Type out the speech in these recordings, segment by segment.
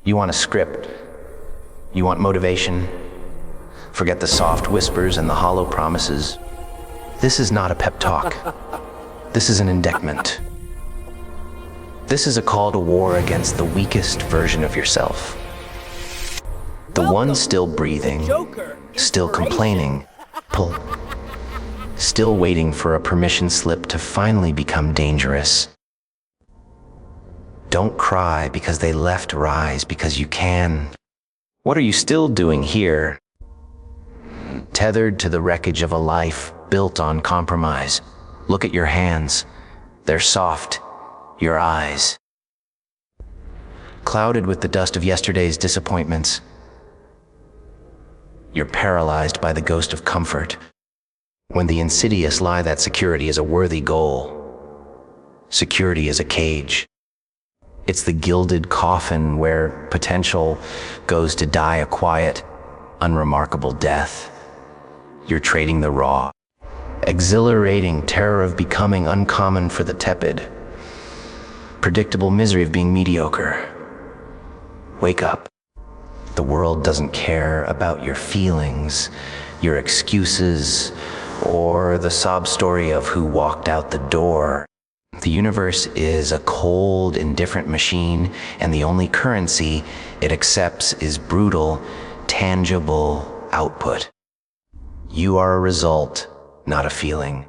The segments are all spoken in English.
You want a script. You want motivation. Forget the soft whispers and the hollow promises. This is not a pep talk. This is an indictment. This is a call to war against the weakest version of yourself. The one still breathing, still complaining, still waiting for a permission slip to finally become dangerous. Don't cry because they left, rise because you can. What are you still doing here? Tethered to the wreckage of a life built on compromise. Look at your hands. They're soft. Your eyes, clouded with the dust of yesterday's disappointments. You're paralyzed by the ghost of comfort, when the insidious lie that security is a worthy goal. Security is a cage. It's the gilded coffin where potential goes to die a quiet, unremarkable death. You're trading the raw, exhilarating terror of becoming uncommon for the tepid, predictable misery of being mediocre. Wake up. The world doesn't care about your feelings, your excuses, or the sob story of who walked out the door. The universe is a cold, indifferent machine, and the only currency it accepts is brutal, tangible output. You are a result, not a feeling.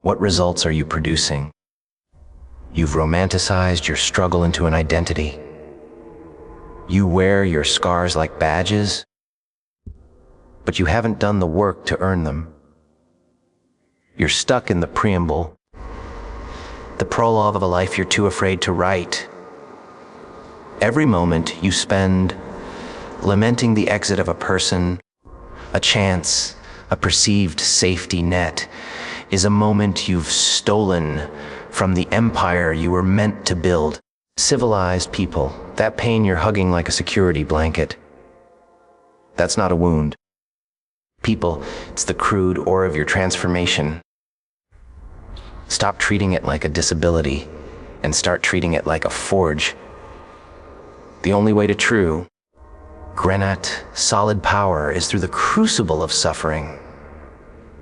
What results are you producing? You've romanticized your struggle into an identity. You wear your scars like badges, but you haven't done the work to earn them. You're stuck in the preamble, the prologue of a life you're too afraid to write. Every moment you spend lamenting the exit of a person, a chance, a perceived safety net, is a moment you've stolen from the empire you were meant to build. Civilized people, that pain you're hugging like a security blanket. That's not a wound. People, it's the crude ore of your transformation. Stop treating it like a disability and start treating it like a forge. The only way to true granite-solid power is through the crucible of suffering.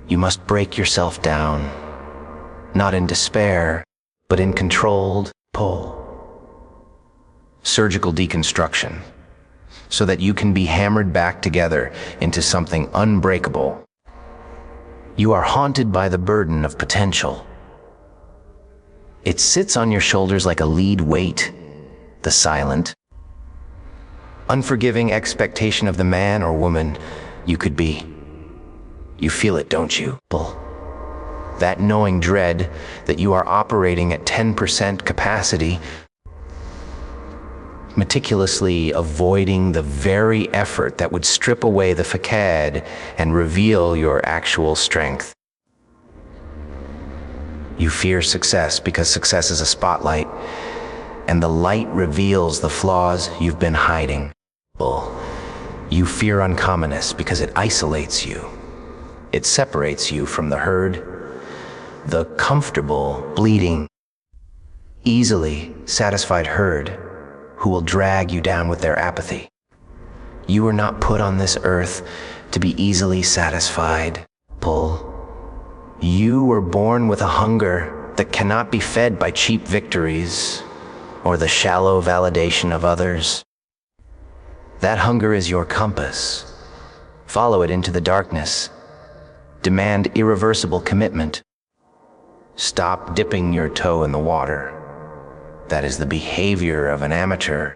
You must break yourself down, not in despair, but in controlled pull. Surgical deconstruction, so that you can be hammered back together into something unbreakable. You are haunted by the burden of potential. It sits on your shoulders like a lead weight, the silent, unforgiving expectation of the man or woman you could be. You feel it, don't you? That knowing dread that you are operating at 10% capacity, meticulously avoiding the very effort that would strip away the facade and reveal your actual strength. You fear success because success is a spotlight, and the light reveals the flaws you've been hiding. You fear uncommonness because it isolates you. It separates you from the herd, the comfortable, bleeding, easily satisfied herd who will drag you down with their apathy. You were not put on this earth to be easily satisfied. You were born with a hunger that cannot be fed by cheap victories or the shallow validation of others. That hunger is your compass. Follow it into the darkness. Demand irreversible commitment. Stop dipping your toe in the water. That is the behavior of an amateur,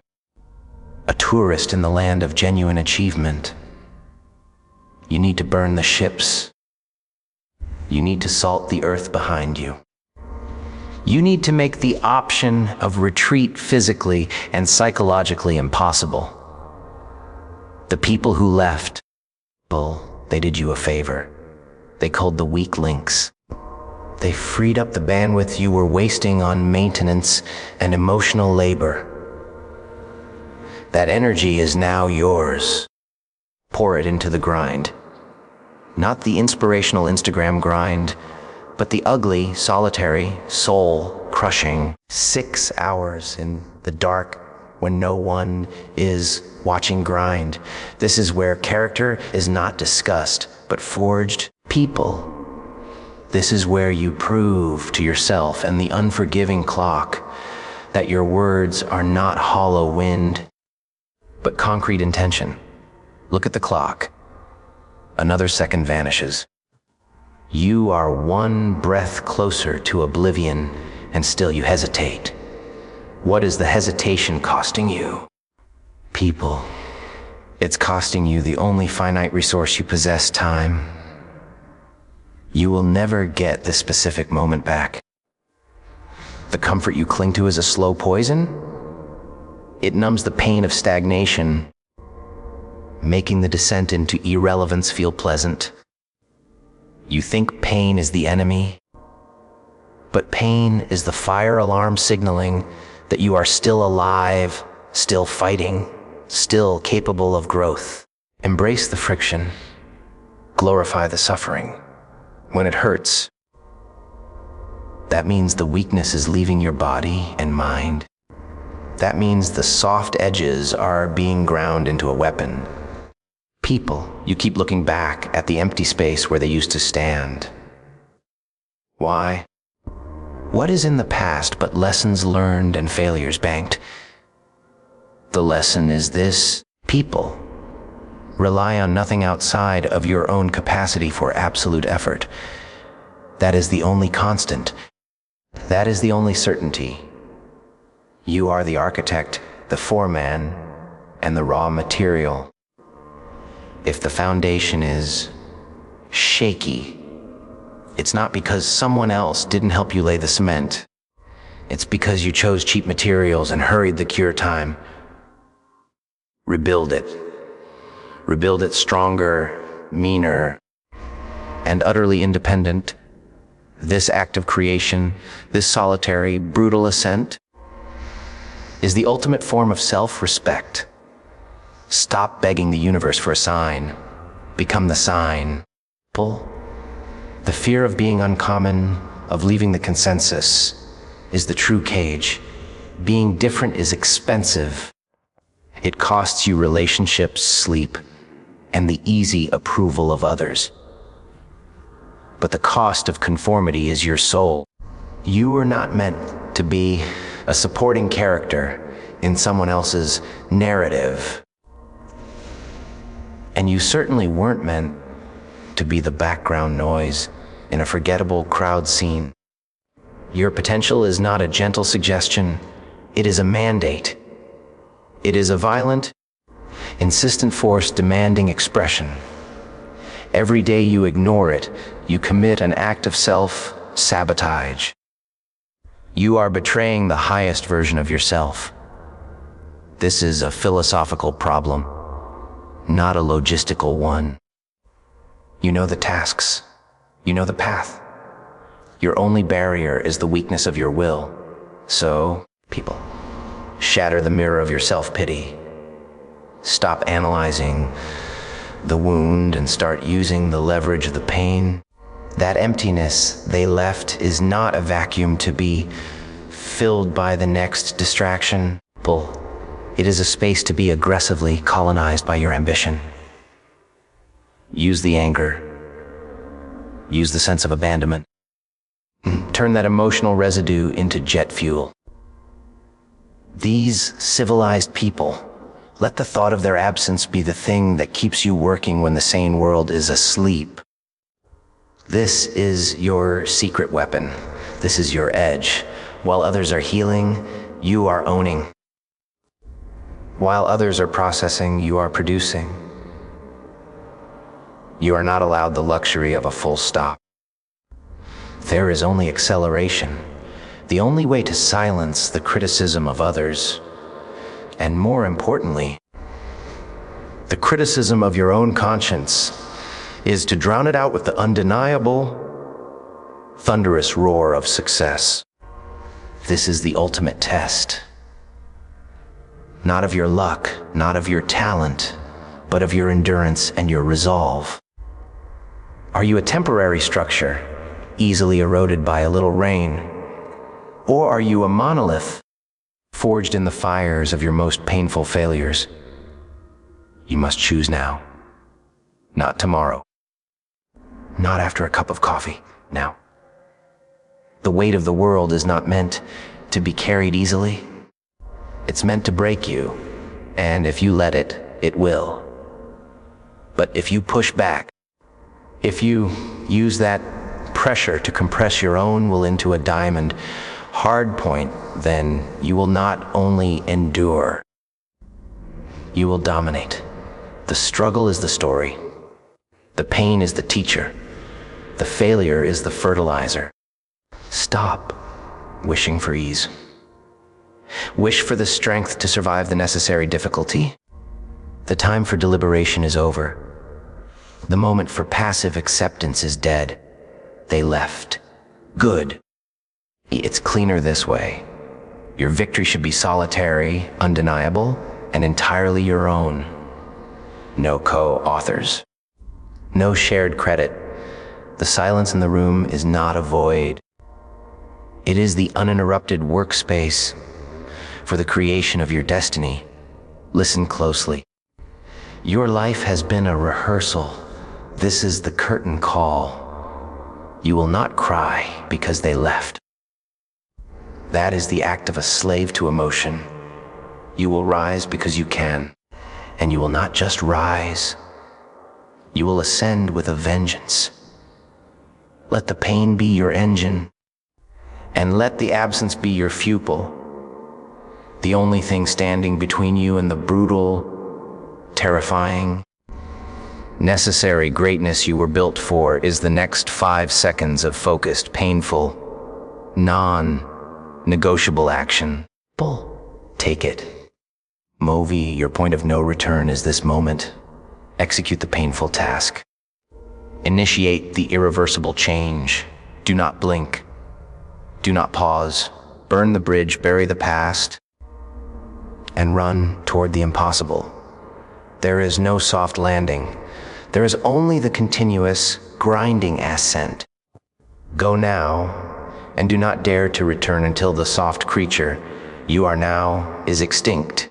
a tourist in the land of genuine achievement. You need to burn the ships. You need to salt the earth behind you. You need to make the option of retreat physically and psychologically impossible. The people who left, they did you a favor. They culled the weak links. They freed up the bandwidth you were wasting on maintenance and emotional labor. That energy is now yours. Pour it into the grind. Not the inspirational Instagram grind, but the ugly, solitary, soul-crushing 6 hours in the dark when no one is watching grind. This is where character is not discussed, but forged. People. This is where you prove to yourself and the unforgiving clock that your words are not hollow wind, but concrete intention. Look at the clock. Another second vanishes. You are one breath closer to oblivion, and still you hesitate. What is the hesitation costing you? People. It's costing you the only finite resource you possess, time. You will never get this specific moment back. The comfort you cling to is a slow poison. It numbs the pain of stagnation, making the descent into irrelevance feel pleasant. You think pain is the enemy, but pain is the fire alarm signaling that you are still alive, still fighting, still capable of growth. Embrace the friction. Glorify the suffering. When it hurts, that means the weakness is leaving your body and mind. That means the soft edges are being ground into a weapon. People, you keep looking back at the empty space where they used to stand. Why? What is in the past but lessons learned and failures banked? The lesson is this: people. Rely on nothing outside of your own capacity for absolute effort. That is the only constant. That is the only certainty. You are the architect, the foreman, and the raw material. If the foundation is shaky, it's not because someone else didn't help you lay the cement. It's because you chose cheap materials and hurried the cure time. Rebuild it. Rebuild it stronger, meaner, and utterly independent. This act of creation, this solitary, brutal ascent, is the ultimate form of self-respect. Stop begging the universe for a sign. Become the sign. The fear of being uncommon, of leaving the consensus, is the true cage. Being different is expensive. It costs you relationships, sleep, and the easy approval of others. But the cost of conformity is your soul. You were not meant to be a supporting character in someone else's narrative. And you certainly weren't meant to be the background noise in a forgettable crowd scene. Your potential is not a gentle suggestion. It is a mandate. It is a violent, insistent force demanding expression. Every day you ignore it, you commit an act of self-sabotage. You are betraying the highest version of yourself. This is a philosophical problem, not a logistical one. You know the tasks. You know the path. Your only barrier is the weakness of your will. So, people, shatter the mirror of your self-pity. Stop analyzing the wound and start using the leverage of the pain. That emptiness they left is not a vacuum to be filled by the next distraction. It is a space to be aggressively colonized by your ambition. Use the anger. Use the sense of abandonment. Turn that emotional residue into jet fuel. These civilized people, let the thought of their absence be the thing that keeps you working when the sane world is asleep. This is your secret weapon. This is your edge. While others are healing, you are owning. While others are processing, you are producing. You are not allowed the luxury of a full stop. There is only acceleration, the only way to silence the criticism of others, and more importantly, the criticism of your own conscience, is to drown it out with the undeniable, thunderous roar of success. This is the ultimate test. Not of your luck, not of your talent, but of your endurance and your resolve. Are you a temporary structure, easily eroded by a little rain? Or are you a monolith, forged in the fires of your most painful failures. You must choose now, not tomorrow, not after a cup of coffee, now. The weight of the world is not meant to be carried easily. It's meant to break you, and if you let it, it will. But if you push back, if you use that pressure to compress your own will into a diamond hard point, then you will not only endure, you will dominate. The struggle is the story. The pain is the teacher. The failure is the fertilizer. Stop wishing for ease. Wish for the strength to survive the necessary difficulty. The time for deliberation is over. The moment for passive acceptance is dead. They left. Good. It's cleaner this way. Your victory should be solitary, undeniable, and entirely your own. No co-authors. No shared credit. The silence in the room is not a void. It is the uninterrupted workspace for the creation of your destiny. Listen closely. Your life has been a rehearsal. This is the curtain call. You will not cry because they left. That is the act of a slave to emotion. You will rise because you can. And you will not just rise. You will ascend with a vengeance. Let the pain be your engine. And let the absence be your pupil. The only thing standing between you and the brutal, terrifying, necessary greatness you were built for is the next 5 seconds of focused, painful, non-negotiable action. Take it. Movi, your point of no return is this moment. Execute the painful task. Initiate the irreversible change. Do not blink. Do not pause. Burn the bridge, bury the past, and run toward the impossible. There is no soft landing. There is only the continuous, grinding ascent. Go now, and do not dare to return until the soft creature you are now is extinct,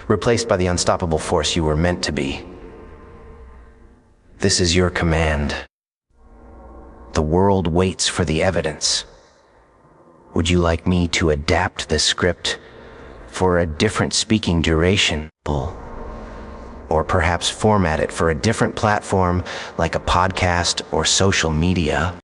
replaced by the unstoppable force you were meant to be. This is your command. The world waits for the evidence. Would you like me to adapt the script for a different speaking duration? Or perhaps format it for a different platform like a podcast or social media?